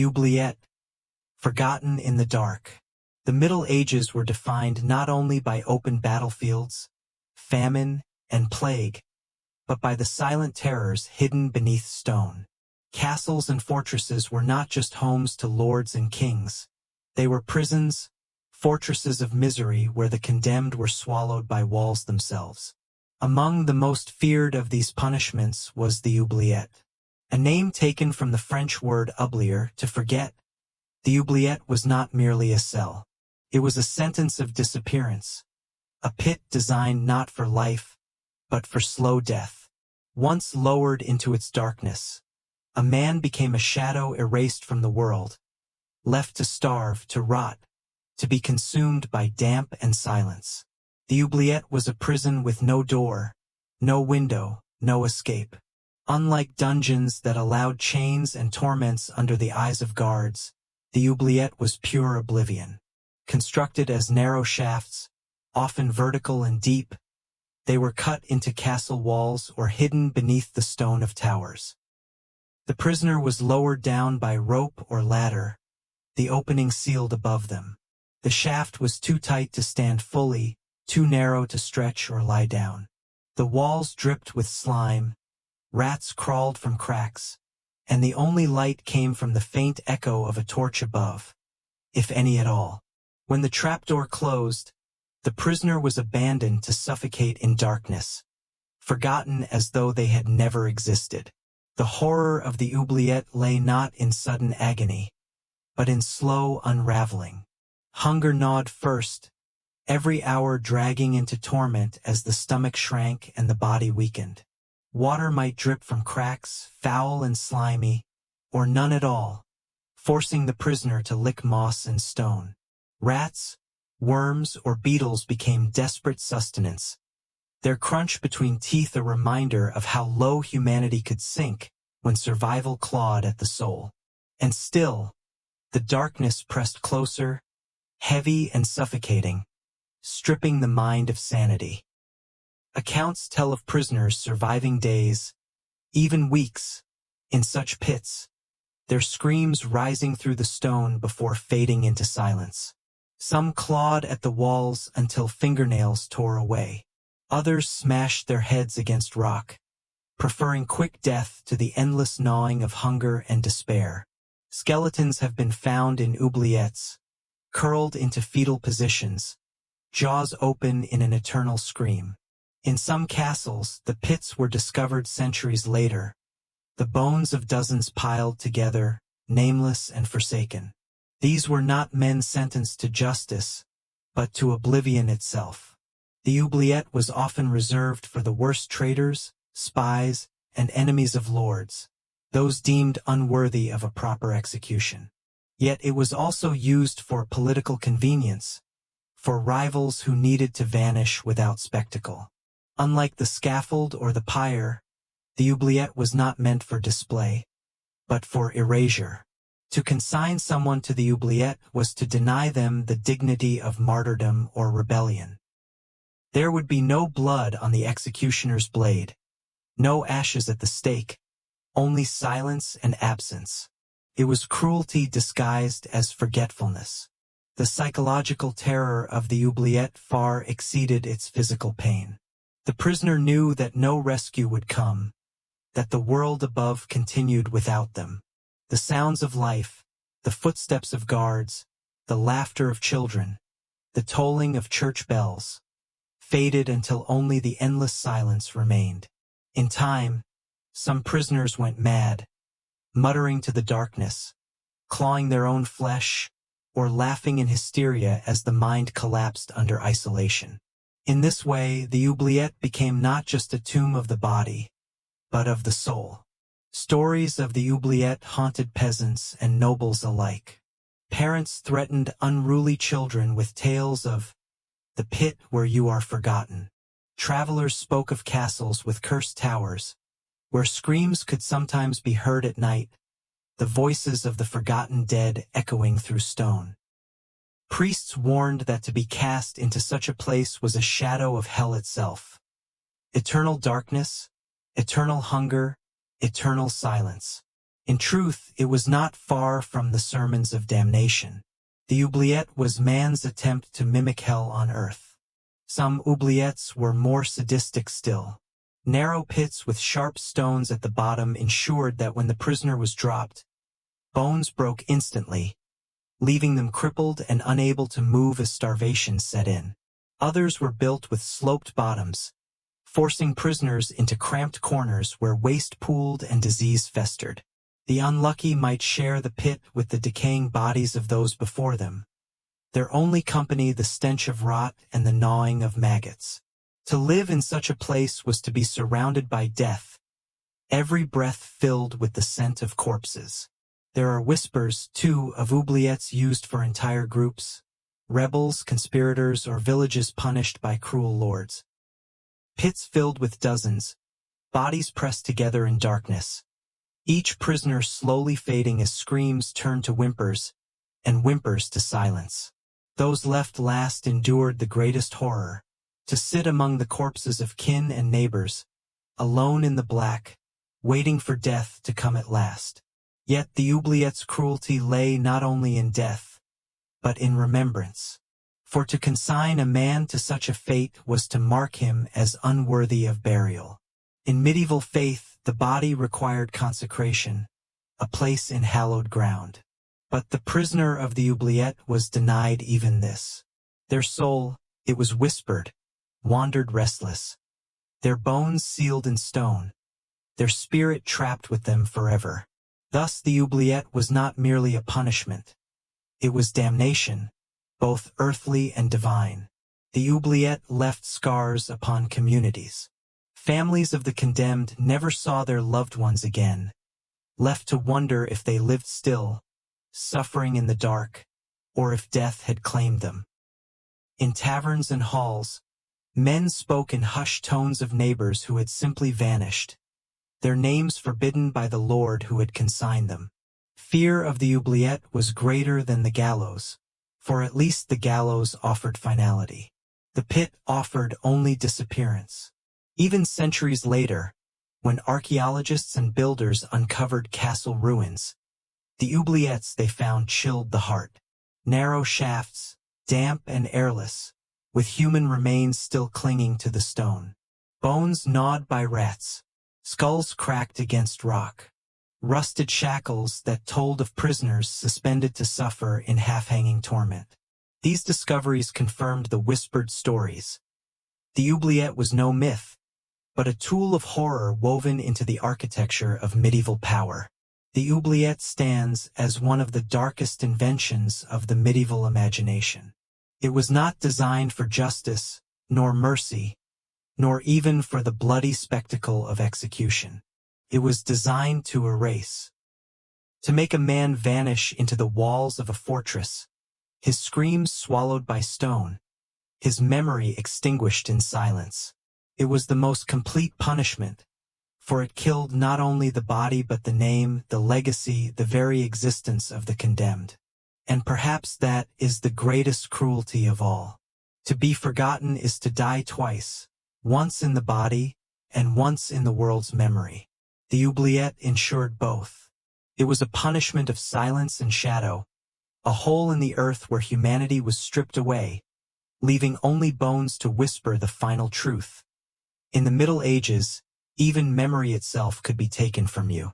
Oubliette, forgotten in the dark. The Middle Ages were defined not only by open battlefields, famine, and plague, but by the silent terrors hidden beneath stone. Castles and fortresses were not just homes to lords and kings. They were prisons, fortresses of misery where the condemned were swallowed by walls themselves. Among the most feared of these punishments was the oubliette, a name taken from the French word oublier, to forget. The oubliette was not merely a cell. It was a sentence of disappearance, a pit designed not for life, but for slow death. Once lowered into its darkness, a man became a shadow erased from the world, left to starve, to rot, to be consumed by damp and silence. The oubliette was a prison with no door, no window, no escape. Unlike dungeons that allowed chains and torments under the eyes of guards, the oubliette was pure oblivion. Constructed as narrow shafts, often vertical and deep, they were cut into castle walls or hidden beneath the stone of towers. The prisoner was lowered down by rope or ladder, the opening sealed above them. The shaft was too tight to stand fully, too narrow to stretch or lie down. The walls dripped with slime, rats crawled from cracks, and the only light came from the faint echo of a torch above, if any at all. When the trapdoor closed, the prisoner was abandoned to suffocate in darkness, forgotten as though they had never existed. The horror of the oubliette lay not in sudden agony, but in slow unraveling. Hunger gnawed first, every hour dragging into torment as the stomach shrank and the body weakened. Water might drip from cracks, foul and slimy, or none at all, forcing the prisoner to lick moss and stone. Rats, worms, or beetles became desperate sustenance, their crunch between teeth a reminder of how low humanity could sink when survival clawed at the soul. And still, the darkness pressed closer, heavy and suffocating, stripping the mind of sanity. Accounts tell of prisoners surviving days, even weeks, in such pits, their screams rising through the stone before fading into silence. Some clawed at the walls until fingernails tore away. Others smashed their heads against rock, preferring quick death to the endless gnawing of hunger and despair. Skeletons have been found in oubliettes, curled into fetal positions, jaws open in an eternal scream. In some castles, the pits were discovered centuries later, the bones of dozens piled together, nameless and forsaken. These were not men sentenced to justice, but to oblivion itself. The oubliette was often reserved for the worst traitors, spies, and enemies of lords, those deemed unworthy of a proper execution. Yet it was also used for political convenience, for rivals who needed to vanish without spectacle. Unlike the scaffold or the pyre, the oubliette was not meant for display, but for erasure. To consign someone to the oubliette was to deny them the dignity of martyrdom or rebellion. There would be no blood on the executioner's blade, no ashes at the stake, only silence and absence. It was cruelty disguised as forgetfulness. The psychological terror of the oubliette far exceeded its physical pain. The prisoner knew that no rescue would come, that the world above continued without them. The sounds of life, the footsteps of guards, the laughter of children, the tolling of church bells, faded until only the endless silence remained. In time, some prisoners went mad, muttering to the darkness, clawing their own flesh, or laughing in hysteria as the mind collapsed under isolation. In this way, the oubliette became not just a tomb of the body, but of the soul. Stories of the oubliette haunted peasants and nobles alike. Parents threatened unruly children with tales of the pit where you are forgotten. Travelers spoke of castles with cursed towers, where screams could sometimes be heard at night, the voices of the forgotten dead echoing through stone. Priests warned that to be cast into such a place was a shadow of hell itself. Eternal darkness, eternal hunger, eternal silence. In truth, it was not far from the sermons of damnation. The oubliette was man's attempt to mimic hell on earth. Some oubliettes were more sadistic still. Narrow pits with sharp stones at the bottom ensured that when the prisoner was dropped, bones broke instantly, leaving them crippled and unable to move as starvation set in. Others were built with sloped bottoms, forcing prisoners into cramped corners where waste pooled and disease festered. The unlucky might share the pit with the decaying bodies of those before them, their only company the stench of rot and the gnawing of maggots. To live in such a place was to be surrounded by death, every breath filled with the scent of corpses. There are whispers, too, of oubliettes used for entire groups, rebels, conspirators, or villages punished by cruel lords. Pits filled with dozens, bodies pressed together in darkness, each prisoner slowly fading as screams turned to whimpers, and whimpers to silence. Those left last endured the greatest horror, to sit among the corpses of kin and neighbors, alone in the black, waiting for death to come at last. Yet the oubliette's cruelty lay not only in death, but in remembrance. For to consign a man to such a fate was to mark him as unworthy of burial. In medieval faith, the body required consecration, a place in hallowed ground. But the prisoner of the oubliette was denied even this. Their soul, it was whispered, wandered restless, their bones sealed in stone, their spirit trapped with them forever. Thus the oubliette was not merely a punishment. It was damnation, both earthly and divine. The oubliette left scars upon communities. Families of the condemned never saw their loved ones again, left to wonder if they lived still, suffering in the dark, or if death had claimed them. In taverns and halls, men spoke in hushed tones of neighbors who had simply vanished, their names forbidden by the Lord who had consigned them. Fear of the oubliette was greater than the gallows, for at least the gallows offered finality. The pit offered only disappearance. Even centuries later, when archaeologists and builders uncovered castle ruins, the oubliettes they found chilled the heart. Narrow shafts, damp and airless, with human remains still clinging to the stone. Bones gnawed by rats, skulls cracked against rock, rusted shackles that told of prisoners suspended to suffer in half-hanging torment. These discoveries confirmed the whispered stories. The oubliette was no myth, but a tool of horror woven into the architecture of medieval power. The oubliette stands as one of the darkest inventions of the medieval imagination. It was not designed for justice, nor mercy, nor even for the bloody spectacle of execution. It was designed to erase, to make a man vanish into the walls of a fortress, his screams swallowed by stone, his memory extinguished in silence. It was the most complete punishment, for it killed not only the body but the name, the legacy, the very existence of the condemned. And perhaps that is the greatest cruelty of all. To be forgotten is to die twice, once in the body and once in the world's memory. The oubliette ensured both. It was a punishment of silence and shadow, a hole in the earth where humanity was stripped away, leaving only bones to whisper the final truth. In the Middle Ages, even memory itself could be taken from you.